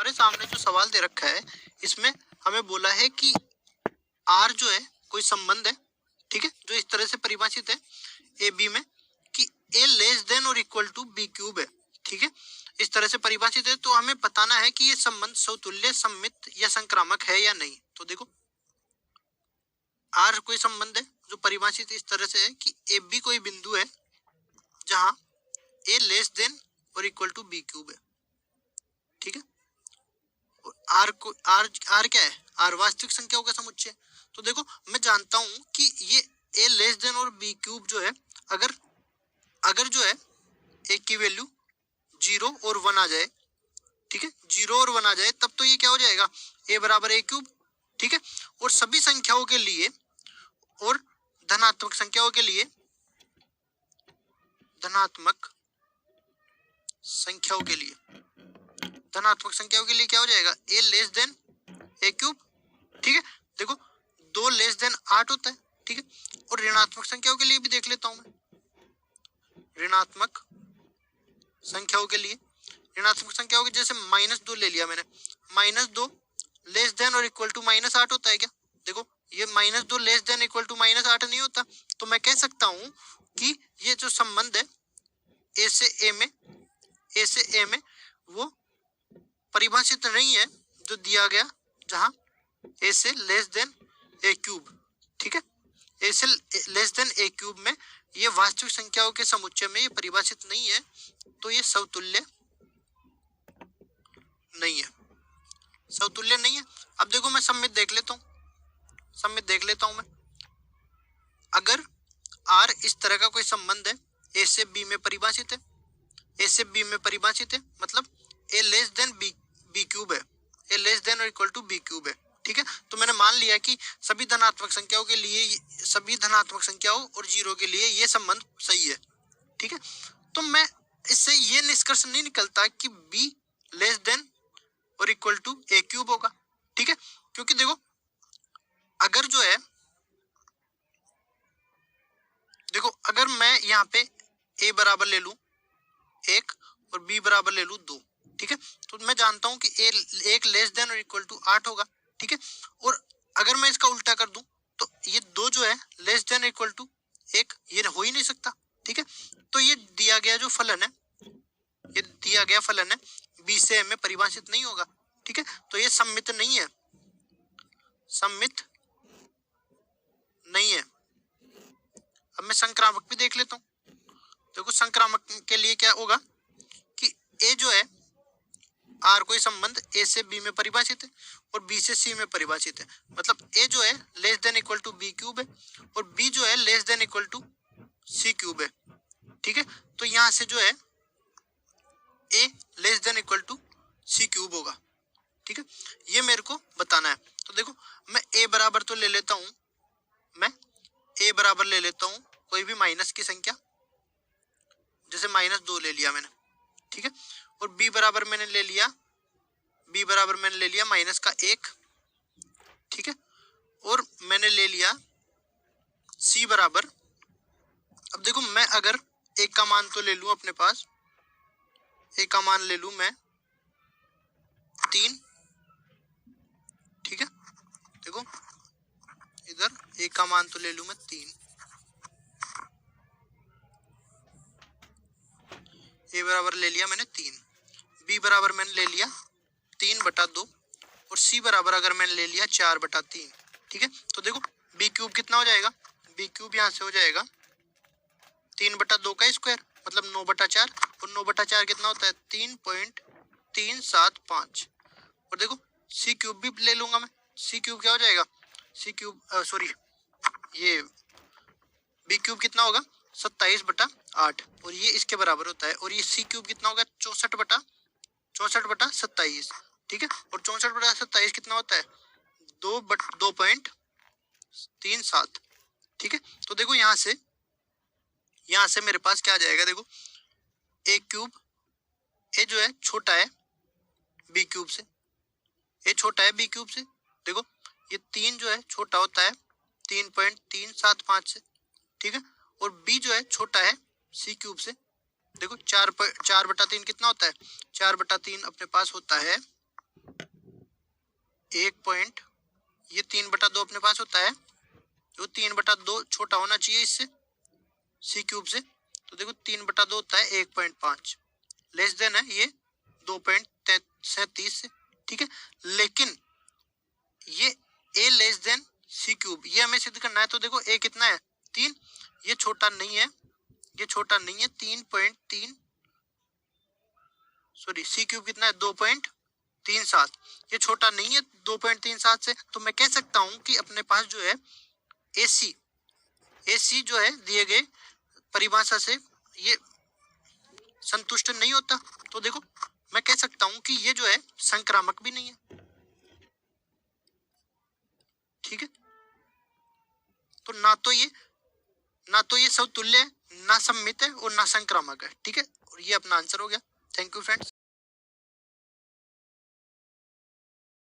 हमारे सामने जो सवाल दे रखा है इसमें हमें बोला है कि आर जो है कोई संबंध है, ठीक है, जो इस तरह से परिभाषित है ए बी में कि ए लेस देन और इक्वल टू बी क्यूब है, ठीक है, इस तरह से परिभाषित है। तो हमें बताना है कि ये संबंध समतुल्य, सममित या संक्रामक है या नहीं। तो देखो आर कोई संबंध है जो परिभाषित इस तरह से है कि ए बी कोई बिंदु है जहां ए लेस देन और इक्वल टू बी क्यूब है, ठीक है। और आर को आर क्या है? आर वास्तविक संख्याओं का समुच्चय। तो देखो मैं जानता हूं कि ये ए लेस देन और बी क्यूब जो है, अगर जो है ए की वैल्यू 0 और 1 आ जाए, ठीक है, 0 और 1 आ जाए तब तो ये क्या हो जाएगा? ए बराबर ए क्यूब, ठीक है। और सभी संख्याओं के लिए और धनात्मक संख्याओं के लिए क्या हो जाएगा? ए लेस देन ए क्यूब, ठीक है। देखो 2 लेस देन 8 होता है, ठीक है। और ऋणात्मक संख्याओं के लिए भी देख लेता हूं मैं। ऋणात्मक संख्याओं के जैसे -2 ले लिया मैंने, -2 लेस देन और इक्वल टू -8 होता है क्या? देखो ये -2 लेस देन इक्वल टू -8 नहीं होता। तो मैं कह सकता हूं कि ये जो संबंध है ए से ए में वो परिभाषित नहीं है जो दिया गया जहां ए से लेस देन ए क्यूब, ठीक है। ए से लेस देन ए क्यूब में ये वास्तविक संख्याओं के समुच्चय में ये परिभाषित नहीं है, तो ये समतुल्य नहीं है। अब देखो मैं सममित देख लेता हूं मैं। अगर आर इस तरह का कोई संबंध है, ए से बी में परिभाषित है, मतलब ए लेस देन बी क्यूब है, ए लेस देन और इक्वल टू बी क्यूब है, ठीक है। तो मैंने मान लिया कि सभी धनात्मक संख्याओं और 0 के लिए ये संबंध सही है, ठीक है। तो मैं इससे ये निष्कर्ष नहीं निकलता कि बी लेस देन और इक्वल टू ए क्यूब होगा, ठीक है। क्योंकि देखो अगर मैं यहाँ पे ए बराबर ले लूं 1 और बी बराबर ले लूं 2, ठीक है, तो मैं जानता हूं कि ए 1 लेस देन और इक्वल टू 8 होगा, ठीक है। और अगर मैं इसका उल्टा कर दूं तो ये 2 जो है लेस देन इक्वल टू 1, ये हो ही नहीं सकता, ठीक है। तो ये दिया गया फलन है बी से ए में परिभाषित नहीं होगा, ठीक है। तो ये सममित नहीं है। अब मैं संक्रामक भी देख लेता हूं। देखो संक्रामक के लिए क्या होगा कि ए जो है आर कोई संबंध ए से बी में परिभाषित है और बी से सी में परिभाषित है, मतलब ए जो है less than equal to B cube है और बी जो है less than equal to C cube है, ठीक है। तो यहां से जो है A less than equal to C cube होगा, ठीक है। ये मेरे को बताना है। तो देखो मैं ए बराबर तो ले लेता हूं, कोई भी माइनस की संख्या, जैसे -2 ले लिया मैंने, ठीक है। और बी बराबर मैंने ले लिया -1, ठीक है। और मैंने ले लिया सी बराबर, अब देखो मैं अगर एक का मान तो ले लूं अपने पास, एक का मान ले लूं मैं 3, ठीक है। देखो इधर एक का मान तो ले लूं मैं 3, ए बराबर ले लिया मैंने 3, बी बराबर मैंने ले लिया 3/2 और सी बराबर अगर मैंने ले लिया 4/3, ठीक है। तो देखो बी क्यूब कितना हो जाएगा? बी क्यूब यहाँ से हो जाएगा 3/2 का स्क्वायर, मतलब 9/4, और 9/4 कितना होता है? 3.375। और देखो सी क्यूब भी ले लूंगा मैं, सी क्यूब क्या हो जाएगा? ये बी क्यूब कितना होगा? 27/8, और ये इसके बराबर होता है। और ये सी क्यूब कितना होगा? 64/27, ठीक है। और 64/27 कितना होता है? 2.37, ठीक है। तो देखो यहाँ से मेरे पास क्या आ जाएगा? देखो ए क्यूब, ए जो है छोटा है बी क्यूब से, देखो ये 3 जो है छोटा होता है 3.375 से, ठीक है। और बी जो है छोटा है सी क्यूब से, देखो 4/3 कितना होता है? 4/3 अपने पास होता है ये 3/2 अपने पास होता है, जो 3/2 छोटा होना चाहिए इससे, सी क्यूब से। तो देखो 3/2 होता है 1.5, लेस देन है ये 2.37 से, ठीक है। लेकिन ये ए लेस देन सी क्यूब, ये हमें सिद्ध करना है। तो देखो ए कितना है 3, ये छोटा नहीं है, ये छोटा नहीं है 3.3, सॉरी सी क्यूब कितना है 2.37, ये छोटा नहीं है 2.37 से। तो मैं कह सकता हूं कि अपने पास जो है एसी जो है दिए गए परिभाषा से ये संतुष्ट नहीं होता। तो देखो मैं कह सकता हूं कि ये जो है संक्रामक भी नहीं है, ठीक है। तो ना तो ये समतुल्य है, ना सममित है और ना संक्रामक है, ठीक है। और ये अपना आंसर हो गया। Thank you friends.